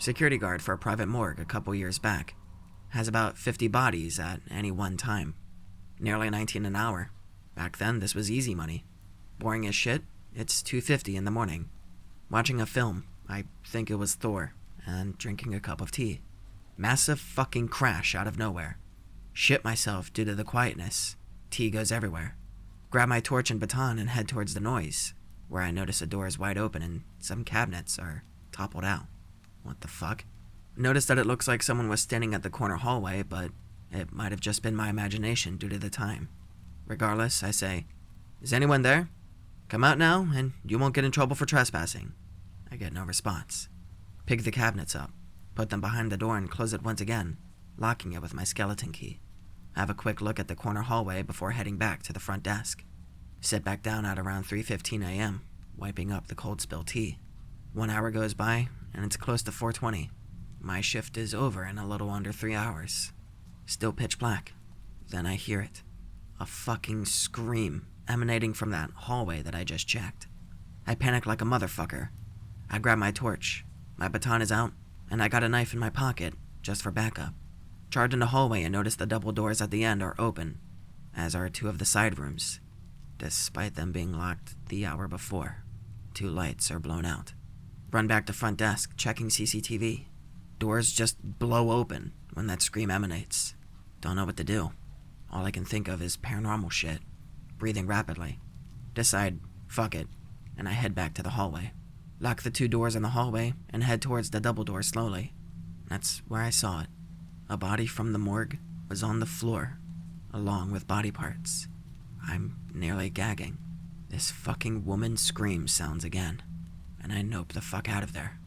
Security guard for a private morgue a couple years back. Has about 50 bodies at any one time. Nearly 19 an hour. Back then, this was easy money. Boring as shit, it's $2.50 in the morning. Watching a film, I think it was Thor, and drinking a cup of tea. Massive fucking crash out of nowhere. Shit myself due to the quietness. Tea goes everywhere. Grab my torch and baton and head towards the noise, where I notice a door is wide open and some cabinets are toppled out. What the fuck? Notice that it looks like someone was standing at the corner hallway, but it might have just been my imagination due to the time. Regardless, I say, "Is anyone there? Come out now, and you won't get in trouble for trespassing." I get no response. Pick the cabinets up, put them behind the door and close it once again, locking it with my skeleton key. Have a quick look at the corner hallway before heading back to the front desk. Sit back down at around 3:15 a.m., wiping up the cold spilled tea. 1 hour goes by, and it's close to 4:20. My shift is over in a little under 3 hours. Still pitch black. Then I hear it. A fucking scream emanating from that hallway that I just checked. I panic like a motherfucker. I grab my torch. My baton is out, and I got a knife in my pocket, just for backup. Charge in the hallway and notice the double doors at the end are open, as are 2 of the side rooms. Despite them being locked the hour before, 2 lights are blown out. Run back to front desk, checking CCTV. Doors just blow open when that scream emanates. Don't know what to do. All I can think of is paranormal shit. Breathing rapidly. Decide, fuck it, and I head back to the hallway. Lock the 2 doors in the hallway and head towards the double door slowly. That's where I saw it. A body from the morgue was on the floor, along with body parts. I'm nearly gagging. This fucking woman's scream sounds again, and I nope the fuck out of there.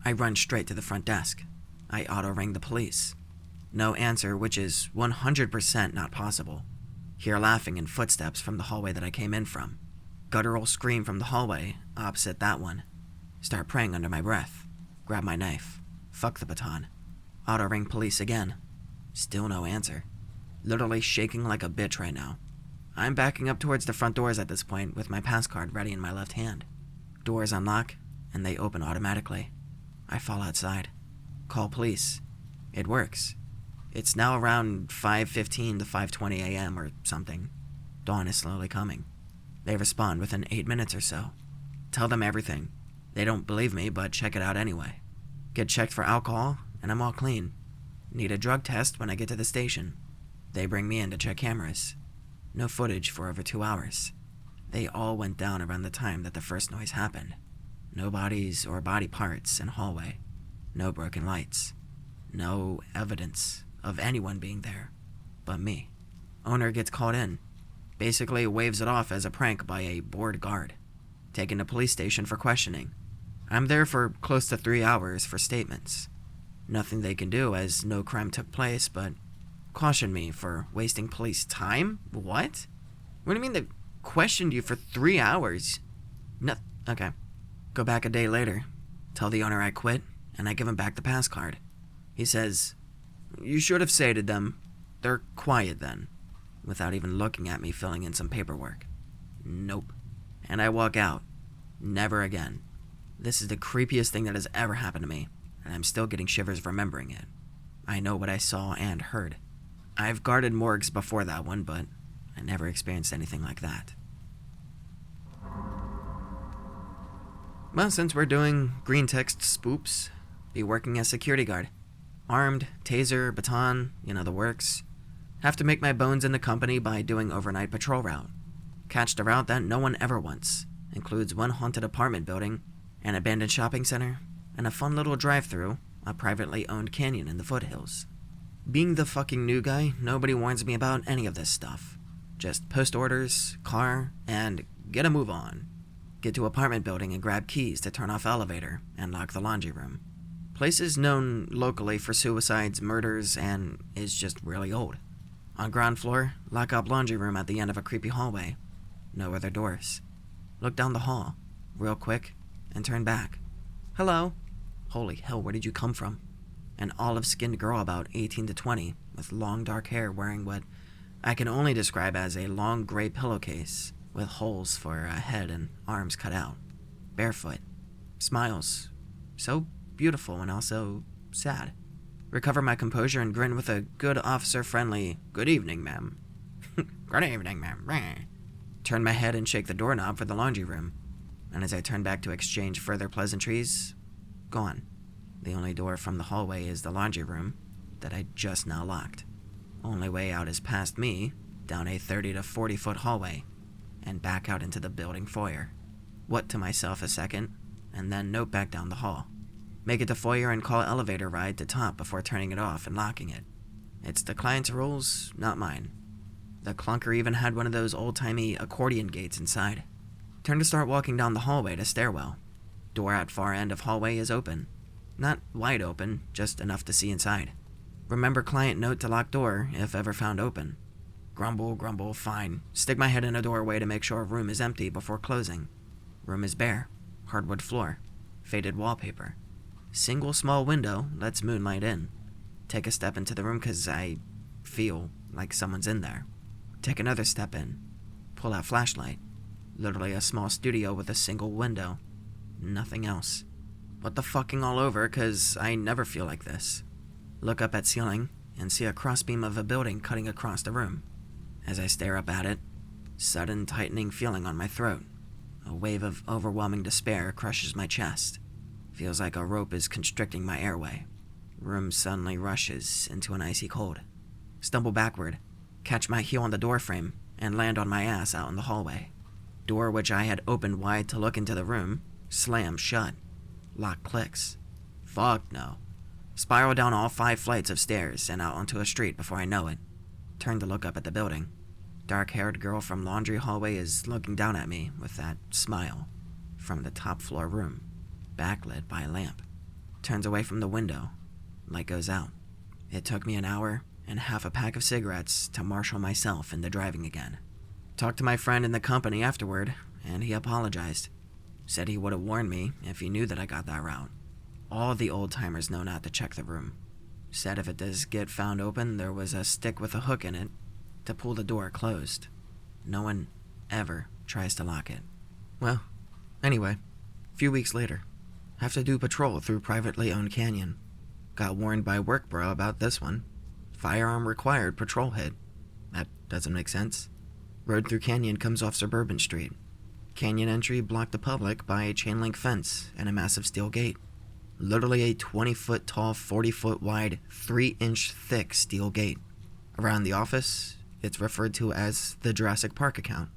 I run straight to the front desk. I auto-ring the police. No answer, which is 100% not possible. Hear laughing and footsteps from the hallway that I came in from. Guttural scream from the hallway opposite that one. Start praying under my breath. Grab my knife. Fuck the baton. Auto-ring police again. Still no answer. Literally shaking like a bitch right now. I'm backing up towards the front doors at this point with my pass card ready in my left hand. Doors unlock, and they open automatically. I fall outside. Call police. It works. It's now around 5:15 to 5:20 a.m. or something. Dawn is slowly coming. They respond within 8 minutes or so. Tell them everything. They don't believe me, but check it out anyway. Get checked for alcohol, and I'm all clean. Need a drug test when I get to the station. They bring me in to check cameras. No footage for over 2 hours. They all went down around the time that the first noise happened. No bodies or body parts in hallway. No broken lights. No evidence of anyone being there but me. Owner gets called in. Basically waves it off as a prank by a bored guard. Taken to police station for questioning. I'm there for close to 3 hours for statements. Nothing they can do as no crime took place, but caution me for wasting police time? What? What do you mean they questioned you for 3 hours? No, okay. Go back a day later. Tell the owner I quit, and I give him back the pass card. He says, "You should have sated them. They're quiet then," without even looking at me filling in some paperwork. Nope. And I walk out. Never again. This is the creepiest thing that has ever happened to me, and I'm still getting shivers remembering it. I know what I saw and heard. I've guarded morgues before that one, but I never experienced anything like that. Well, since we're doing green text spoops, be working as security guard. Armed, taser, baton, the works. Have to make my bones in the company by doing overnight patrol route. Catch the route that no one ever wants. Includes one haunted apartment building, an abandoned shopping center, and a fun little drive-through, a privately owned canyon in the foothills. Being the fucking new guy, nobody warns me about any of this stuff. Just post orders, car, and get a move on. Get to apartment building and grab keys to turn off elevator and lock the laundry room. Place is known locally for suicides, murders, and is just really old. On ground floor, lock up laundry room at the end of a creepy hallway. No other doors. Look down the hall, real quick, and turn back. Hello. Holy hell, where did you come from? An olive-skinned girl about 18 to 20, with long dark hair wearing what I can only describe as a long gray pillowcase, with holes for a head and arms cut out. Barefoot. Smiles. So beautiful and also sad. Recover my composure and grin with a good officer-friendly, "Good evening, ma'am." "Good evening, ma'am." Turn my head and shake the doorknob for the laundry room. And as I turn back to exchange further pleasantries, gone. The only door from the hallway is the laundry room that I just now locked. Only way out is past me, down a 30 to 40 foot hallway, and back out into the building foyer. What to myself a second, and then note back down the hall. Make it to foyer and call elevator ride to top before turning it off and locking it. It's the client's rules, not mine. The clunker even had one of those old-timey accordion gates inside. Turn to start walking down the hallway to stairwell. Door at far end of hallway is open. Not wide open, just enough to see inside. Remember client note to lock door if ever found open. Grumble, fine. Stick my head in a doorway to make sure room is empty before closing. Room is bare. Hardwood floor. Faded wallpaper. Single small window lets moonlight in. Take a step into the room cause I feel like someone's in there. Take another step in. Pull out flashlight. Literally a small studio with a single window. Nothing else. What the fucking all over cause I never feel like this. Look up at ceiling and see a crossbeam of a building cutting across the room. As I stare up at it, sudden tightening feeling on my throat. A wave of overwhelming despair crushes my chest. Feels like a rope is constricting my airway. Room suddenly rushes into an icy cold. Stumble backward, catch my heel on the doorframe, and land on my ass out in the hallway. Door which I had opened wide to look into the room, slams shut. Lock clicks. Fuck no. Spiral down all 5 flights of stairs and out onto a street before I know it. Turn to look up at the building. Dark-haired girl from laundry hallway is looking down at me with that smile from the top floor room, backlit by a lamp. Turns away from the window. Light goes out. It took me an hour and half a pack of cigarettes to marshal myself into driving again. Talked to my friend in the company afterward, and he apologized. Said he would have warned me if he knew that I got that route. All the old-timers know not to check the room. Said if it does get found open, there was a stick with a hook in it to pull the door closed. No one ever tries to lock it. Well, anyway, a few weeks later, have to do patrol through privately owned canyon. Got warned by work bro about this one. Firearm required patrol hit. That doesn't make sense. Road through canyon comes off Suburban Street. Canyon entry blocked the public by a chain link fence and a massive steel gate. Literally a 20-foot tall, 40-foot wide, 3-inch thick steel gate. Around the office, it's referred to as the Jurassic Park account.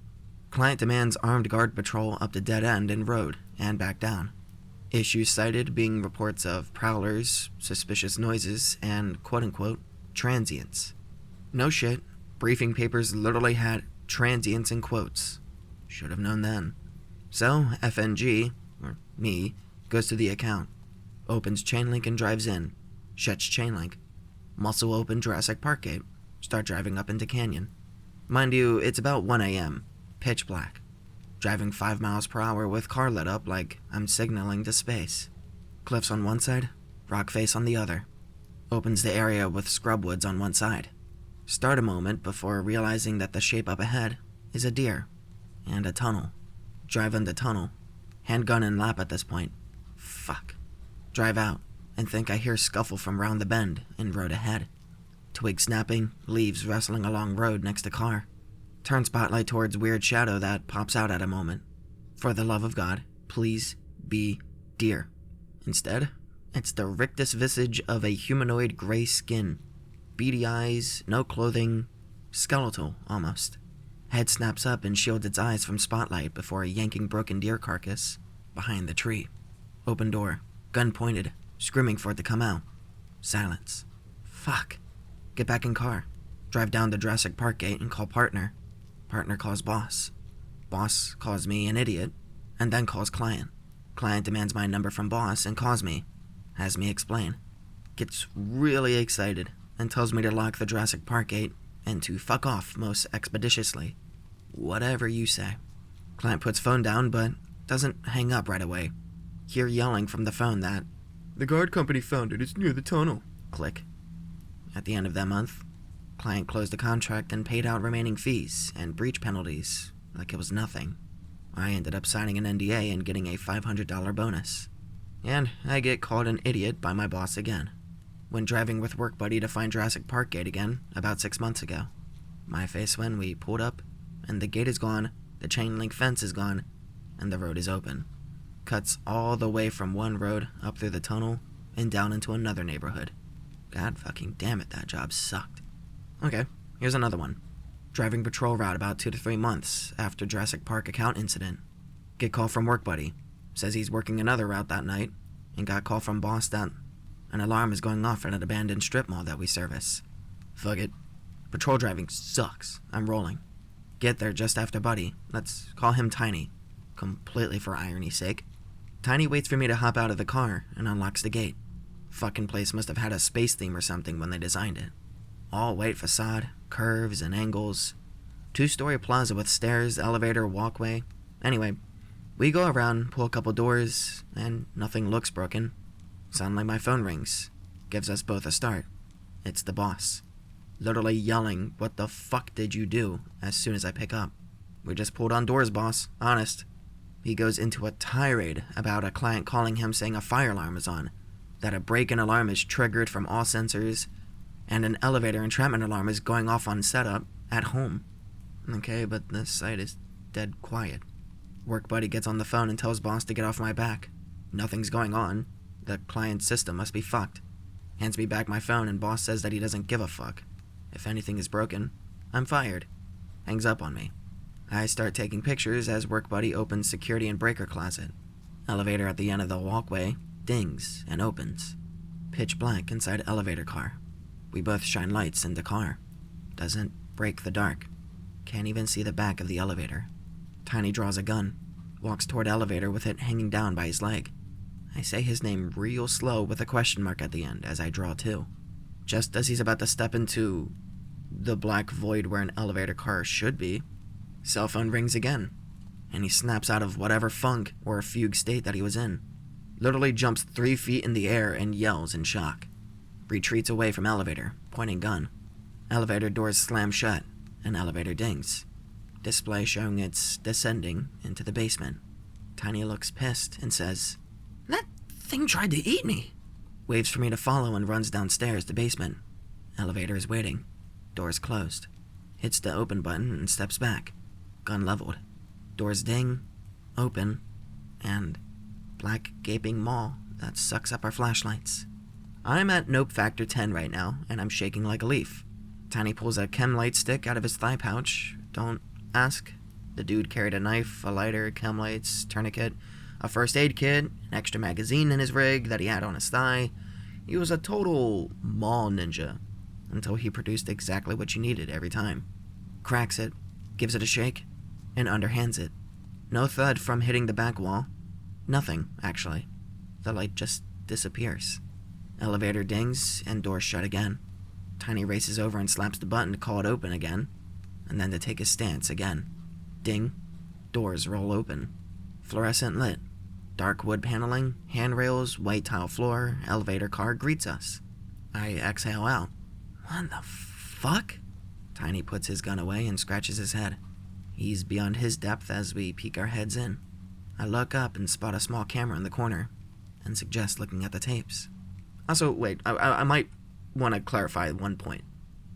Client demands armed guard patrol up the dead end and road and back down. Issues cited being reports of prowlers, suspicious noises, and quote-unquote transients. No shit, briefing papers literally had transients in quotes. Should have known then. So, FNG, or me, goes to the account. Opens chain link and drives in. Shuts chain link. Muscle open Jurassic Park gate. Start driving up into canyon. Mind you, it's about 1 a.m. Pitch black. Driving 5 miles per hour with car lit up like I'm signaling to space. Cliffs on one side, rock face on the other. Opens the area with scrub woods on one side. Start a moment before realizing that the shape up ahead is a deer. And a tunnel. Drive in the tunnel. Handgun in lap at this point. Fuck. Drive out, and think I hear scuffle from round the bend in road ahead. Twig snapping, leaves rustling along road next to car. Turn spotlight towards weird shadow that pops out at a moment. For the love of God, please be deer. Instead, it's the rictus visage of a humanoid gray skin. Beady eyes, no clothing, skeletal almost. Head snaps up and shields its eyes from spotlight before yanking broken deer carcass behind the tree. Open door. Gun pointed, screaming for it to come out. Silence. Fuck. Get back in car. Drive down the Jurassic Park gate and call partner. Partner calls boss. Boss calls me an idiot, and then calls client. Client demands my number from boss and calls me. Has me explain. Gets really excited and tells me to lock the Jurassic Park gate and to fuck off most expeditiously. Whatever you say. Client puts phone down but doesn't hang up right away. Hear yelling from the phone that, "The guard company found it, it's near the tunnel." Click. At the end of that month, client closed the contract and paid out remaining fees and breach penalties like it was nothing. I ended up signing an NDA and getting a $500 bonus. And I get called an idiot by my boss again, when driving with work buddy to find Jurassic Park gate again about 6 months ago. My face when we pulled up, and the gate is gone, the chain link fence is gone, and the road is open. Cuts all the way from one road up through the tunnel and down into another neighborhood. God fucking damn it, that job sucked. Okay, here's another one. Driving patrol route about 2 to 3 months after Jurassic Park account incident. Get call from work buddy. Says he's working another route that night, and got call from boss that an alarm is going off at an abandoned strip mall that we service. Fuck it. Patrol driving sucks. I'm rolling. Get there just after buddy. Let's call him Tiny. Completely for irony's sake. Tiny waits for me to hop out of the car and unlocks the gate. Fucking place must have had a space theme or something when they designed it. All white facade, curves and angles. 2-story plaza with stairs, elevator, walkway. Anyway, we go around, pull a couple doors, and nothing looks broken. Suddenly my phone rings. Gives us both a start. It's the boss. Literally yelling, "What the fuck did you do?" as soon as I pick up. We just pulled on doors, boss. Honest. He goes into a tirade about a client calling him saying a fire alarm is on, that a break-in alarm is triggered from all sensors, and an elevator entrapment alarm is going off on setup at home. Okay, but the site is dead quiet. Work buddy gets on the phone and tells boss to get off my back. Nothing's going on. The client's system must be fucked. Hands me back my phone and boss says that he doesn't give a fuck. If anything is broken, I'm fired. Hangs up on me. I start taking pictures as work buddy opens security and breaker closet. Elevator at the end of the walkway dings and opens. Pitch black inside elevator car. We both shine lights in the car. Doesn't break the dark. Can't even see the back of the elevator. Tiny draws a gun. Walks toward elevator with it hanging down by his leg. I say his name real slow with a question mark at the end as I draw too. Just as he's about to step into the black void where an elevator car should be, cell phone rings again, and he snaps out of whatever funk or fugue state that he was in. Literally jumps 3 feet in the air and yells in shock. Retreats away from elevator, pointing gun. Elevator doors slam shut, and elevator dings. Display showing it's descending into the basement. Tiny looks pissed and says, "That thing tried to eat me." Waves for me to follow and runs downstairs to basement. Elevator is waiting. Doors closed. Hits the open button and steps back. Gun leveled. Doors ding, open, and black gaping maw that sucks up our flashlights. I'm at nope factor 10 right now, and I'm shaking like a leaf. Tiny pulls a chem light stick out of his thigh pouch. Don't ask. The dude carried a knife, a lighter, chem lights, tourniquet, a first aid kit, an extra magazine in his rig that he had on his thigh. He was a total mall ninja, until he produced exactly what you needed every time. Cracks it, gives it a shake, and underhands it. No thud from hitting the back wall. Nothing, actually. The light just disappears. Elevator dings, and doors shut again. Tiny races over and slaps the button to call it open again, and then to take his stance again. Ding. Doors roll open. Fluorescent lit. Dark wood paneling, handrails, white tile floor, elevator car greets us. I exhale out. What the fuck? Tiny puts his gun away and scratches his head. He's beyond his depth as we peek our heads in. I look up and spot a small camera in the corner, and suggest looking at the tapes. Also, wait, I might want to clarify one point.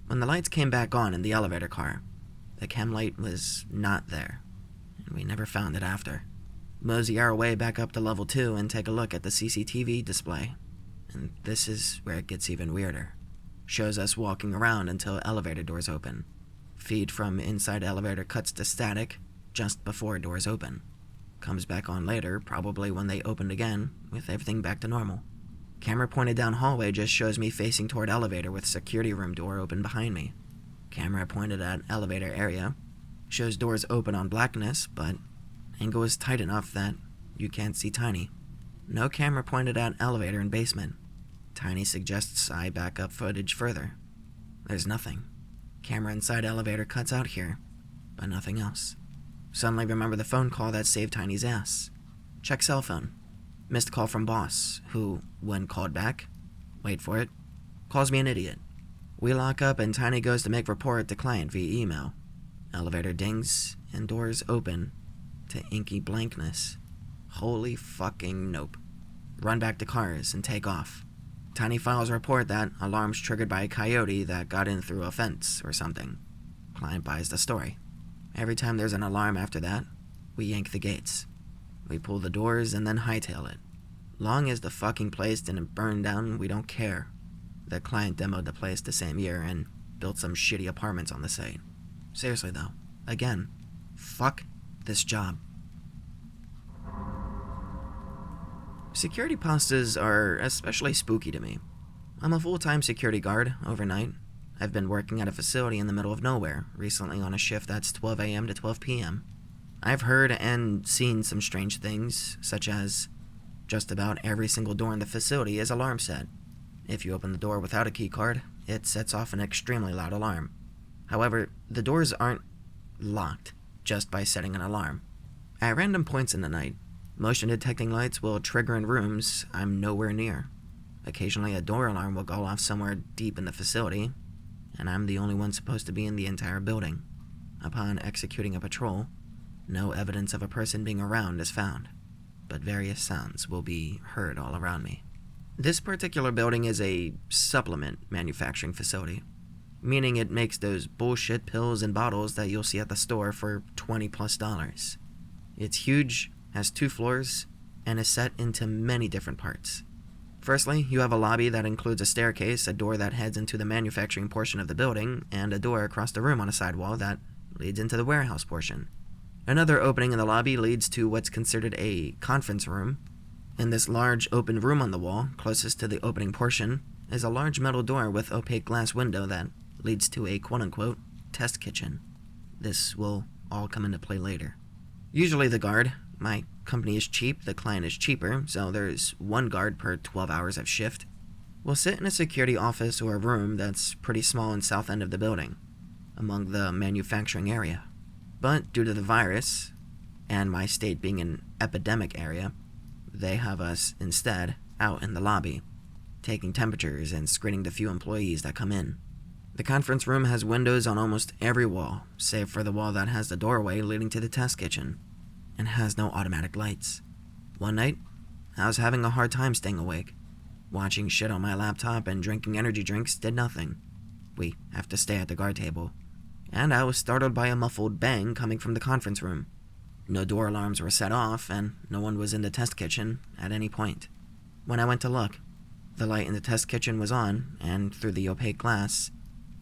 When the lights came back on in the elevator car, the chem light was not there, and we never found it after. Mosey our way back up to level 2 and take a look at the CCTV display. And this is where it gets even weirder. Shows us walking around until elevator doors open. Feed from inside elevator cuts to static just before doors open. Comes back on later, probably when they opened again, with everything back to normal. Camera pointed down hallway just shows me facing toward elevator with security room door open behind me. Camera pointed at elevator area. Shows doors open on blackness, but angle is tight enough that you can't see Tiny. No camera pointed at elevator and basement. Tiny suggests I back up footage further. There's nothing. Camera inside elevator cuts out here, but nothing else. Suddenly remember the phone call that saved Tiny's ass. Check cell phone. Missed call from boss, who, when called back, wait for it, calls me an idiot. We lock up and Tiny goes to make report to client via email. Elevator dings and doors open to inky blankness. Holy fucking nope. run back to cars, and take off. Tiny files report that alarms triggered by a coyote that got in through a fence or something. Client buys the story. Every time there's an alarm after that, we yank the gates. We pull the doors and then hightail it. Long as the fucking place didn't burn down, we don't care. The client demoed the place the same year and built some shitty apartments on the site. Seriously though, again, fuck this job. Security postas are especially spooky to me. I'm a full-time security guard overnight. I've been working at a facility in the middle of nowhere, recently on a shift that's 12 a.m. to 12 p.m. I've heard and seen some strange things, such as just about every single door in the facility is alarm set. If you open the door without a key card, it sets off an extremely loud alarm. However, the doors aren't locked just by setting an alarm. At random points in the night, motion detecting lights will trigger in rooms I'm nowhere near. Occasionally a door alarm will go off somewhere deep in the facility, and I'm the only one supposed to be in the entire building. Upon executing a patrol, no evidence of a person being around is found, but various sounds will be heard all around me. This particular building is a supplement manufacturing facility, meaning it makes those bullshit pills and bottles that you'll see at the store for $20+. It's huge, has 2 floors, and is set into many different parts. Firstly, you have a lobby that includes a staircase, a door that heads into the manufacturing portion of the building, and a door across the room on a sidewall that leads into the warehouse portion. Another opening in the lobby leads to what's considered a conference room. In this large open room on the wall, closest to the opening portion, is a large metal door with opaque glass window that leads to a quote-unquote test kitchen. This will all come into play later. Usually the guard, my company is cheap, the client is cheaper, so there's 1 guard per 12 hours of shift, will sit in a security office or a room that's pretty small in south end of the building, among the manufacturing area. But due to the virus, and my state being an epidemic area, they have us instead out in the lobby, taking temperatures and screening the few employees that come in. The conference room has windows on almost every wall, save for the wall that has the doorway leading to the test kitchen, and has no automatic lights. One night, I was having a hard time staying awake. Watching shit on my laptop and drinking energy drinks did nothing. We have to stay at the guard table, and I was startled by a muffled bang coming from the conference room. No door alarms were set off, and no one was in the test kitchen at any point. When I went to look, the light in the test kitchen was on, and through the opaque glass,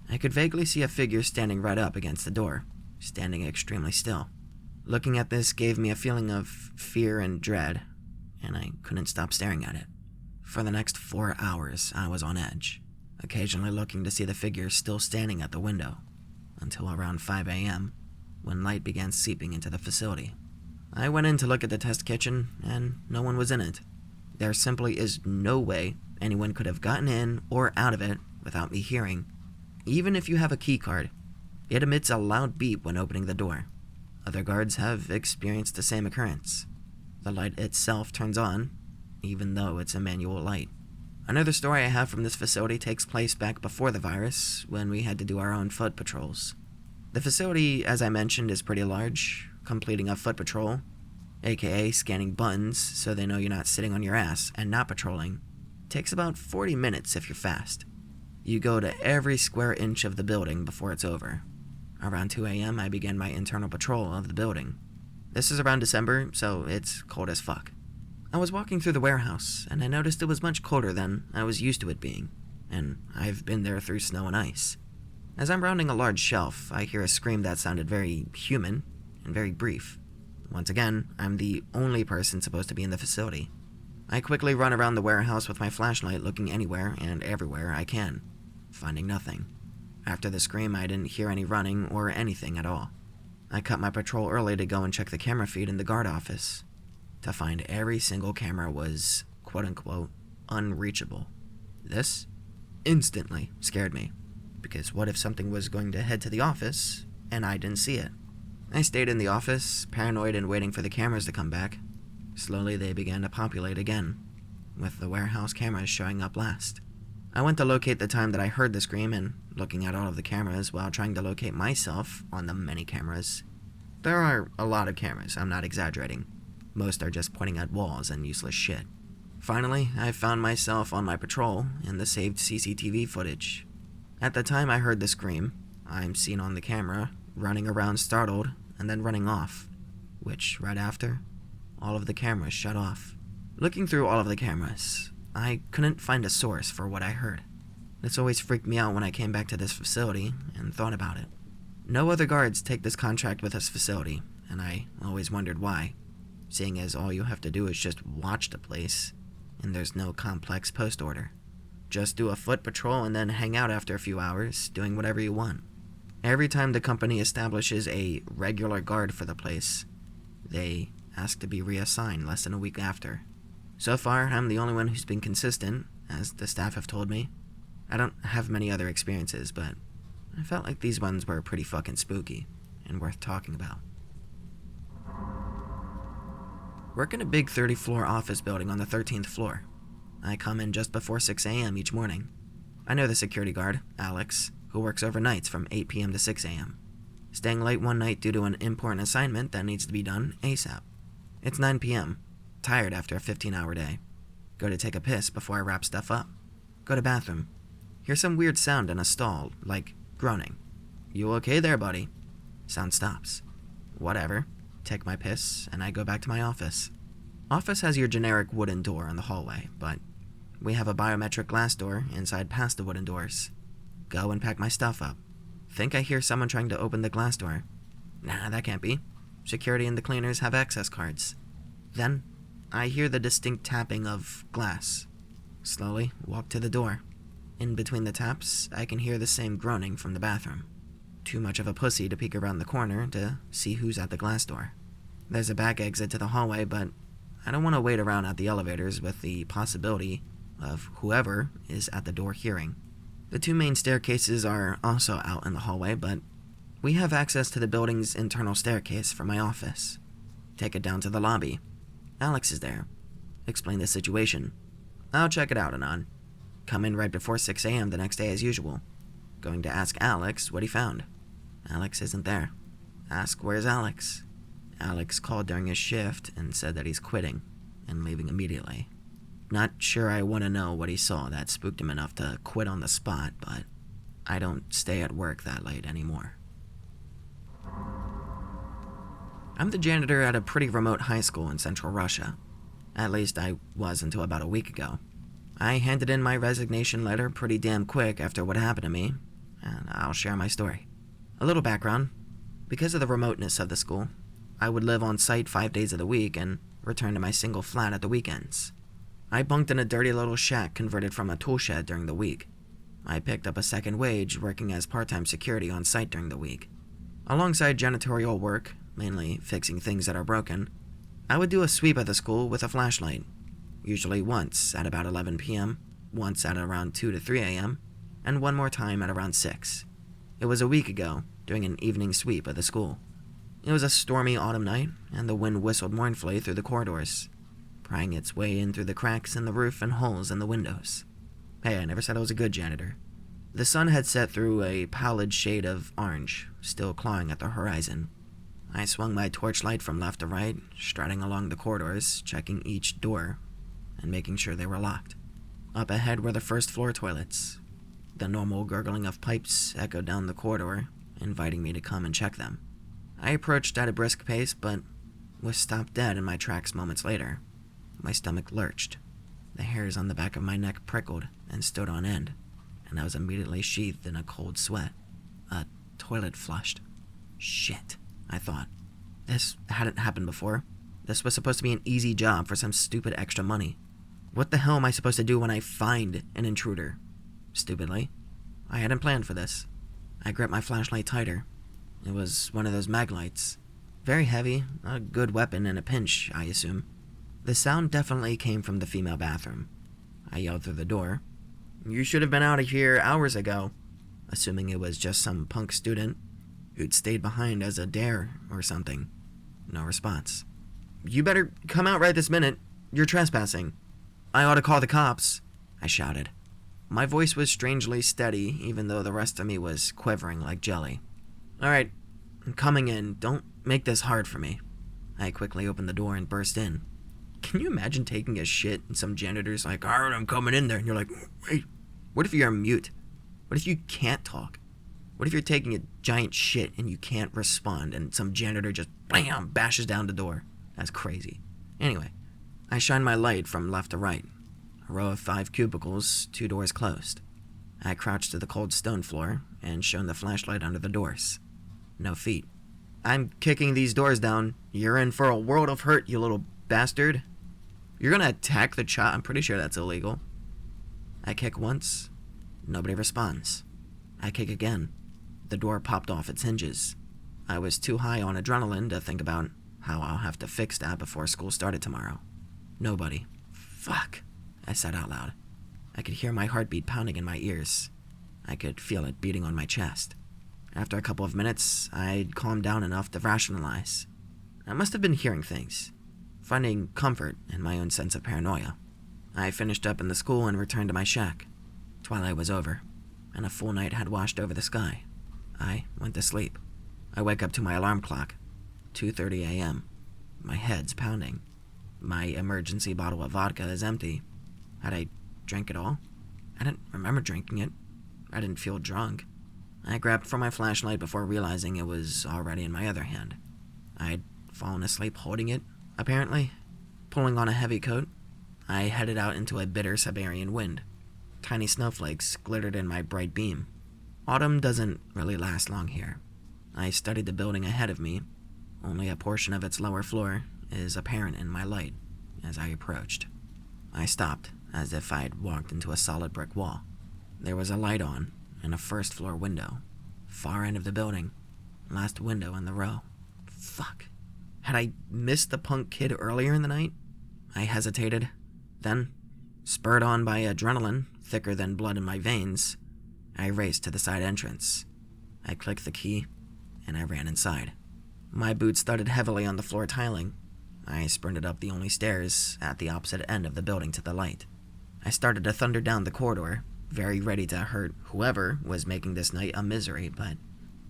I could vaguely see a figure standing right up against the door, standing extremely still. Looking at this gave me a feeling of fear and dread, and I couldn't stop staring at it. For the next 4 hours, I was on edge, occasionally looking to see the figure still standing at the window, until around 5 a.m., when light began seeping into the facility. I went in to look at the test kitchen, and no one was in it. There simply is no way anyone could have gotten in or out of it without me hearing. Even if you have a key card, it emits a loud beep when opening the door. Other guards have experienced the same occurrence. The light itself turns on, even though it's a manual light. Another story I have from this facility takes place back before the virus, when we had to do our own foot patrols. The facility, as I mentioned, is pretty large. Completing a foot patrol, aka scanning buttons so they know you're not sitting on your ass and not patrolling, takes about 40 minutes if you're fast. You go to every square inch of the building before it's over. Around 2 a.m., I began my internal patrol of the building. This is around December, so it's cold as fuck. I was walking through the warehouse, and I noticed it was much colder than I was used to it being, and I've been there through snow and ice. As I'm rounding a large shelf, I hear a scream that sounded very human and very brief. Once again, I'm the only person supposed to be in the facility. I quickly run around the warehouse with my flashlight looking anywhere and everywhere I can, finding nothing. After the scream, I didn't hear any running or anything at all. I cut my patrol early to go and check the camera feed in the guard office, to find every single camera was, quote-unquote, unreachable. This instantly scared me, because what if something was going to head to the office, and I didn't see it? I stayed in the office, paranoid and waiting for the cameras to come back. Slowly they began to populate again, with the warehouse cameras showing up last. I went to locate the time that I heard the scream, and looking at all of the cameras while trying to locate myself on the many cameras. There are a lot of cameras, I'm not exaggerating. Most are just pointing at walls and useless shit. Finally, I found myself on my patrol in the saved CCTV footage. At the time I heard the scream, I'm seen on the camera, running around startled and then running off, which, right after, all of the cameras shut off. Looking through all of the cameras, I couldn't find a source for what I heard. This always freaked me out when I came back to this facility and thought about it. No other guards take this contract with this facility, and I always wondered why, seeing as all you have to do is just watch the place, and there's no complex post order. Just do a foot patrol and then hang out after a few hours, doing whatever you want. Every time the company establishes a regular guard for the place, they ask to be reassigned less than a week after. So far, I'm the only one who's been consistent, as the staff have told me. I don't have many other experiences, but I felt like these ones were pretty fucking spooky and worth talking about. Work in a big 30-floor office building on the 13th floor. I come in just before 6 a.m. each morning. I know the security guard, Alex, who works overnights from 8 p.m. to 6 a.m., staying late one night due to an important assignment that needs to be done ASAP. It's 9 p.m., tired after a 15-hour day. Go to take a piss before I wrap stuff up. Go to bathroom. Hear some weird sound in a stall, like groaning. You okay there, buddy? Sound stops. Whatever. Take my piss, and I go back to my office. Office has your generic wooden door in the hallway, but we have a biometric glass door inside past the wooden doors. Go and pack my stuff up. Think I hear someone trying to open the glass door. Nah, that can't be. Security and the cleaners have access cards. Then, I hear the distinct tapping of glass. Slowly walk to the door. In between the taps, I can hear the same groaning from the bathroom. Too much of a pussy to peek around the corner to see who's at the glass door. There's a back exit to the hallway, but I don't want to wait around at the elevators with the possibility of whoever is at the door hearing. The two main staircases are also out in the hallway, but we have access to the building's internal staircase from my office. Take it down to the lobby. Alex is there. Explain the situation. I'll check it out, Anon. Come in right before 6 a.m. the next day as usual. Going to ask Alex what he found. Alex isn't there. Ask where's Alex. Alex called during his shift and said that he's quitting and leaving immediately. Not sure I want to know what he saw that spooked him enough to quit on the spot, but I don't stay at work that late anymore. I'm the janitor at a pretty remote high school in central Russia. At least I was until about a week ago. I handed in my resignation letter pretty damn quick after what happened to me, and I'll share my story. A little background. Because of the remoteness of the school, I would live on site 5 days of the week and return to my single flat at the weekends. I bunked in a dirty little shack converted from a tool shed during the week. I picked up a second wage working as part-time security on site during the week. Alongside janitorial work, mainly fixing things that are broken, I would do a sweep of the school with a flashlight, usually once at about 11 p.m., once at around 2 to 3 a.m., and one more time at around 6. It was a week ago, doing an evening sweep of the school. It was a stormy autumn night, and the wind whistled mournfully through the corridors, prying its way in through the cracks in the roof and holes in the windows. Hey, I never said I was a good janitor. The sun had set through a pallid shade of orange, still clawing at the horizon. I swung my torchlight from left to right, striding along the corridors, checking each door, and making sure they were locked. Up ahead were the first-floor toilets. The normal gurgling of pipes echoed down the corridor, inviting me to come and check them. I approached at a brisk pace, but was stopped dead in my tracks moments later. My stomach lurched. The hairs on the back of my neck prickled and stood on end, and I was immediately sheathed in a cold sweat. A toilet flushed. Shit, I thought. This hadn't happened before. This was supposed to be an easy job for some stupid extra money. What the hell am I supposed to do when I find an intruder? Stupidly, I hadn't planned for this. I gripped my flashlight tighter. It was one of those mag lights. Very heavy, a good weapon in a pinch, I assume. The sound definitely came from the female bathroom. I yelled through the door. You should have been out of here hours ago, assuming it was just some punk student who'd stayed behind as a dare or something. No response. You better come out right this minute. You're trespassing. I ought to call the cops, I shouted. My voice was strangely steady, even though the rest of me was quivering like jelly. All right, I'm coming in. Don't make this hard for me. I quickly opened the door and burst in. Can you imagine taking a shit and some janitor's like, alright, I'm coming in there, and you're like, wait, what if you're on mute? What if you can't talk? What if you're taking a giant shit and you can't respond and some janitor just bam bashes down the door? That's crazy. Anyway, I shine my light from left to right. A row of 5 cubicles, 2 doors closed. I crouched to the cold stone floor and shone the flashlight under the doors. No feet. I'm kicking these doors down. You're in for a world of hurt, you little bastard. You're gonna attack the child? I'm pretty sure that's illegal. I kick once. Nobody responds. I kick again. The door popped off its hinges. I was too high on adrenaline to think about how I'll have to fix that before school started tomorrow. Nobody. Fuck, I said out loud. I could hear my heartbeat pounding in my ears. I could feel it beating on my chest. After a couple of minutes, I'd calmed down enough to rationalize. I must have been hearing things, finding comfort in my own sense of paranoia. I finished up in the school and returned to my shack. Twilight was over, and a full night had washed over the sky. I went to sleep. I wake up to my alarm clock, 2:30 a.m. My head's pounding. My emergency bottle of vodka is empty. Had I drank it all? I didn't remember drinking it. I didn't feel drunk. I grabbed for my flashlight before realizing it was already in my other hand. I'd fallen asleep holding it, apparently. Pulling on a heavy coat, I headed out into a bitter Siberian wind. Tiny snowflakes glittered in my bright beam. Autumn doesn't really last long here. I studied the building ahead of me. Only a portion of its lower floor is apparent in my light as I approached. I stopped, as if I'd walked into a solid brick wall. There was a light on in a first-floor window. Far end of the building. Last window in the row. Fuck. Had I missed the punk kid earlier in the night? I hesitated. Then, spurred on by adrenaline, thicker than blood in my veins, I raced to the side entrance. I clicked the key, and I ran inside. My boots thudded heavily on the floor tiling. I sprinted up the only stairs at the opposite end of the building to the light. I started to thunder down the corridor, very ready to hurt whoever was making this night a misery, but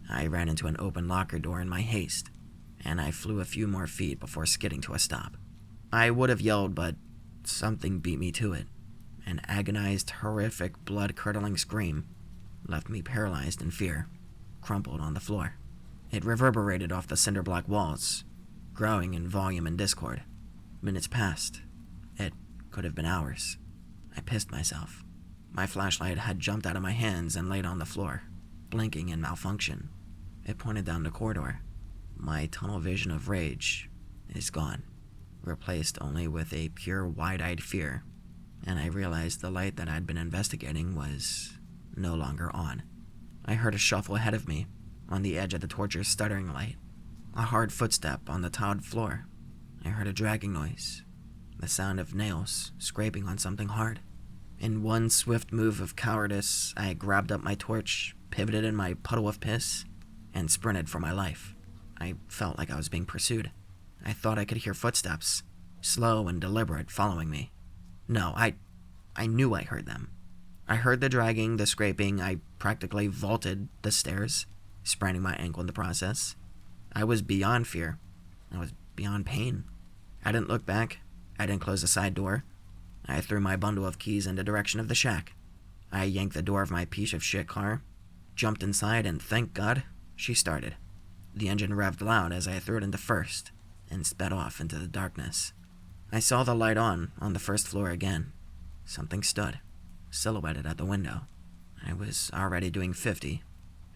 I ran into an open locker door in my haste, and I flew a few more feet before skidding to a stop. I would have yelled, but something beat me to it. An agonized, horrific, blood-curdling scream left me paralyzed in fear, crumpled on the floor. It reverberated off the cinder block walls, growing in volume and discord. Minutes passed. It could have been hours. I pissed myself. My flashlight had jumped out of my hands and laid on the floor, blinking in malfunction. It pointed down the corridor. My tunnel vision of rage is gone, replaced only with a pure wide-eyed fear, and I realized the light that I'd been investigating was no longer on. I heard a shuffle ahead of me, on the edge of the torture's stuttering light. A hard footstep on the tiled floor. I heard a dragging noise, the sound of nails scraping on something hard. In one swift move of cowardice, I grabbed up my torch, pivoted in my puddle of piss, and sprinted for my life. I felt like I was being pursued. I thought I could hear footsteps, slow and deliberate, following me. No, I knew I heard them. I heard the dragging, the scraping. I practically vaulted the stairs, spraining my ankle in the process. I was beyond fear. I was beyond pain. I didn't look back. I didn't close the side door. I threw my bundle of keys in the direction of the shack. I yanked the door of my piece of shit car, jumped inside, and thank God, she started. The engine revved loud as I threw it into first and sped off into the darkness. I saw the light on the first floor again. Something stood, silhouetted at the window. I was already doing 50,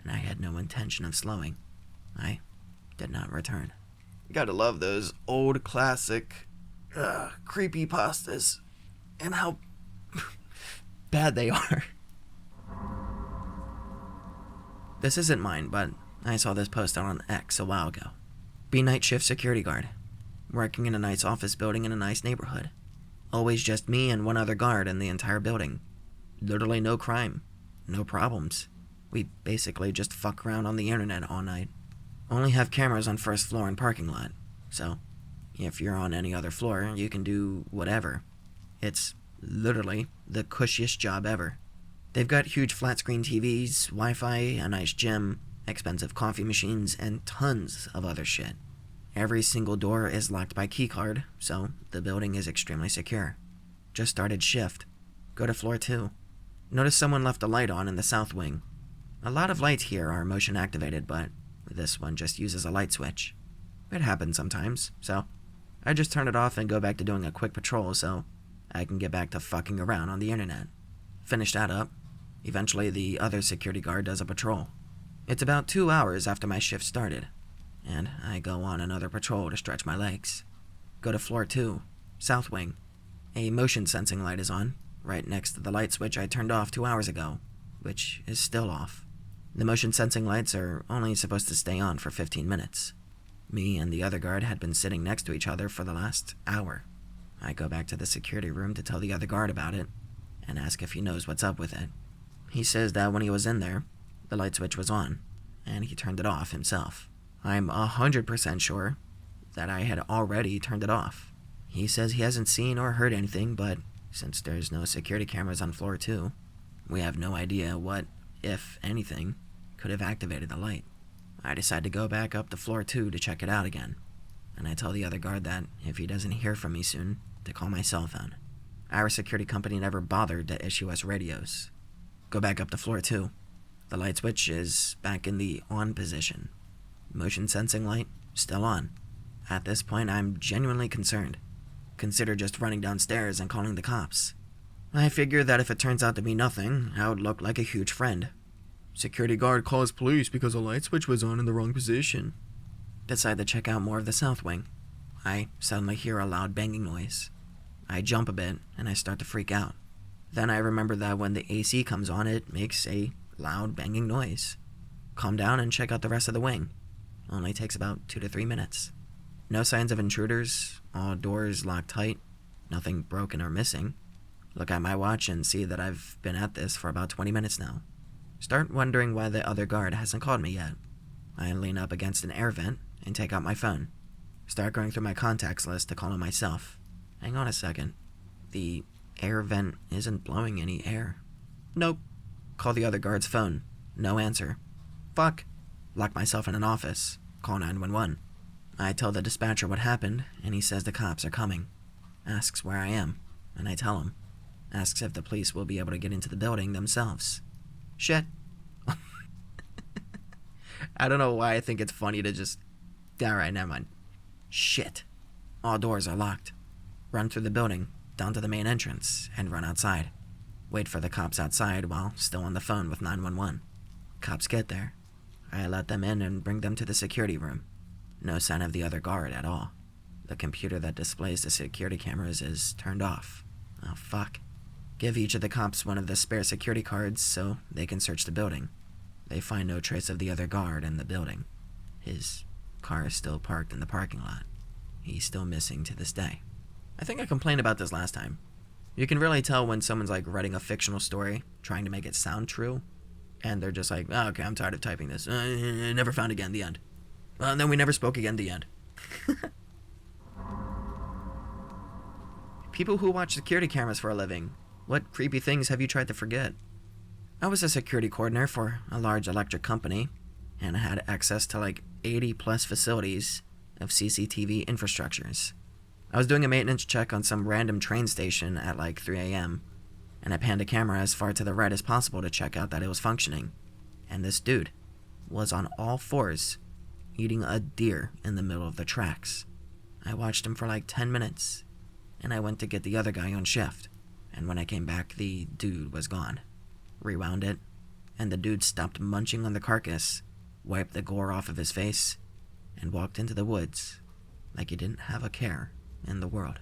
and I had no intention of slowing. I did not return. You gotta love those old classic creepypastas and how bad they are. This isn't mine, but I saw this post out on X a while ago. Be night shift security guard. Working in a nice office building in a nice neighborhood. Always just me and one other guard in the entire building. Literally no crime. No problems. We basically just fuck around on the internet all night. Only have cameras on first floor and parking lot. So, if you're on any other floor, you can do whatever. It's literally the cushiest job ever. They've got huge flat-screen TVs, Wi-Fi, a nice gym, expensive coffee machines, and tons of other shit. Every single door is locked by keycard, so the building is extremely secure. Just started shift. Go to floor 2. Notice someone left a light on in the south wing. A lot of lights here are motion activated, but this one just uses a light switch. It happens sometimes, so I just turn it off and go back to doing a quick patrol so I can get back to fucking around on the internet. Finish that up. Eventually, the other security guard does a patrol. It's about 2 hours after my shift started, and I go on another patrol to stretch my legs. Go to floor 2, south wing. A motion sensing light is on, right next to the light switch I turned off 2 hours ago, which is still off. The motion sensing lights are only supposed to stay on for 15 minutes. Me and the other guard had been sitting next to each other for the last hour. I go back to the security room to tell the other guard about it, and ask if he knows what's up with it. He says that when he was in there, the light switch was on, and he turned it off himself. I'm 100% sure that I had already turned it off. He says he hasn't seen or heard anything, but since there's no security cameras on floor 2, we have no idea what, if anything, could have activated the light. I decide to go back up to floor 2 to check it out again, and I tell the other guard that if he doesn't hear from me soon, to call my cell phone. Our security company never bothered to issue us radios. Go back up to floor 2. The light switch is back in the on position. Motion sensing light, still on. At this point, I'm genuinely concerned. Consider just running downstairs and calling the cops. I figure that if it turns out to be nothing, I would look like a huge friend. Security guard calls police because a light switch was on in the wrong position. Decide to check out more of the south wing. I suddenly hear a loud banging noise. I jump a bit, and I start to freak out. Then I remember that when the AC comes on, it makes a loud banging noise. Calm down and check out the rest of the wing. Only takes about 2 to 3 minutes. No signs of intruders, all doors locked tight, nothing broken or missing. Look at my watch and see that I've been at this for about 20 minutes now. Start wondering why the other guard hasn't called me yet. I lean up against an air vent and take out my phone. Start going through my contacts list to call on myself. Hang on a second. The air vent isn't blowing any air. Nope. Call the other guard's phone. No answer. Fuck. Lock myself in an office. Call 911. I tell the dispatcher what happened, and he says the cops are coming. Asks where I am, and I tell him. Asks if the police will be able to get into the building themselves. Shit. I don't know why I think it's funny to just... Alright, never mind. Shit. All doors are locked. Run through the building, down to the main entrance, and run outside. Wait for the cops outside while still on the phone with 911. Cops get there. I let them in and bring them to the security room. No sign of the other guard at all. The computer that displays the security cameras is turned off. Oh, fuck. Give each of the cops one of the spare security cards so they can search the building. They find no trace of the other guard in the building. His car is still parked in the parking lot. He's still missing to this day. I think I complained about this last time. You can really tell when someone's like writing a fictional story, trying to make it sound true, and they're just like, oh, okay, I'm tired of typing this. Never found again, the end. And then we never spoke again, the end. People who watch security cameras for a living, what creepy things have you tried to forget? I was a security coordinator for a large electric company, and I had access to like 80 plus facilities of CCTV infrastructures. I was doing a maintenance check on some random train station at like 3 a.m., and I panned a camera as far to the right as possible to check out that it was functioning. And this dude was on all fours, eating a deer in the middle of the tracks. I watched him for like 10 minutes, and I went to get the other guy on shift, and when I came back, the dude was gone. Rewound it, and the dude stopped munching on the carcass, wiped the gore off of his face, and walked into the woods like he didn't have a care in the world.